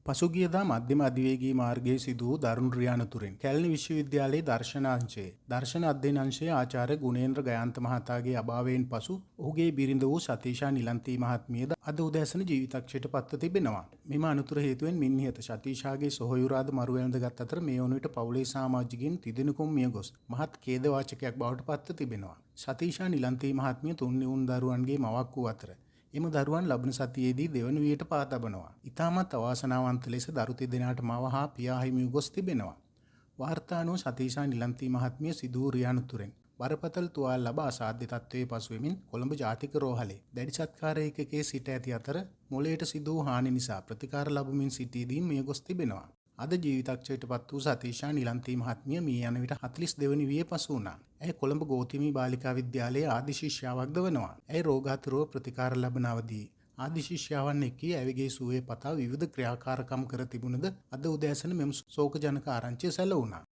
පසුගියදා මධ්‍යම අධිවේගී මාර්ගයේ සිදු වූ දරුණු ක්‍රියානතුරින් කැලණි විශ්වවිද්‍යාලයේ දර්ශන අධ්‍යයන අංශයේ ආචාර්ය ගුණේන්ද්‍ර ගයාන්ත මහතාගේ අභාවයෙන් පසු ඔහුගේ බිරිඳ වූ සතීෂා නිලන්තී මහත්මියද අද උදෑසන ජීවිතක්ෂයට පත්ව තිබෙනවා. මෙම අනතුර හේතුවෙන් මින්නිහත සතීෂාගේ සොහොයුරාද මරුවැළඳගත් අතර මේ වන විට පවුලේ සමාජිකයින් තිදෙනෙකුම මිය ගොස් මහත් ඛේදවාචකයක් බවට පත්ව තිබෙනවා. සතීෂා නිලන්තී මහත්මිය 3 නිවුන් දරුවන්ගේ මවක් වූ අතර එම දරුවන් ලබන සතියේදී දෙවන වියට පා තබනවා. ඉතාමත් අවාසනාවන්ත ලෙස දරු තිදෙනාට මව හා පියා හිමි වූ ගොස් තිබෙනවා. වාර්තා අනුව සතීෂා නිලන්තී මහත්මිය සිදු වූ ක්‍රියානතුරෙන් බරපතල තුවාල ලබා අසාධ්‍ය තත්ත්වයේ පසුවෙමින් කොළඹ ජාතික රෝහලේ දැඩි සත්කාර ඒකකයේ සිට ඇති අතර මොළයට සිදු වූ හානි නිසා ප්‍රතිකාර ලබමින් සිටීදී මිය ගොස් තිබෙනවා. අද ජීවිතක්ෂයට පත් වූ සතීෂා නිලන්තී මහත්මිය මිය යන විට 42 වෙනි වියේ පසු වුණා. ඇය කොළඹ ගෝතිමී බාලිකා විද්‍යාලයේ ආදි ශිෂ්‍යාවක්ද වනවා. ඇය රෝගාතුරව ප්‍රතිකාර ලබන අවදී ආදි ශිෂ්‍යාවන් එක්කී ඇයගේ සුවය පතා විවිධ ක්‍රියාකාරකම් කර තිබුණද අද උදෑසන මෙම ශෝකජනක ආරංචිය සැලවුණා.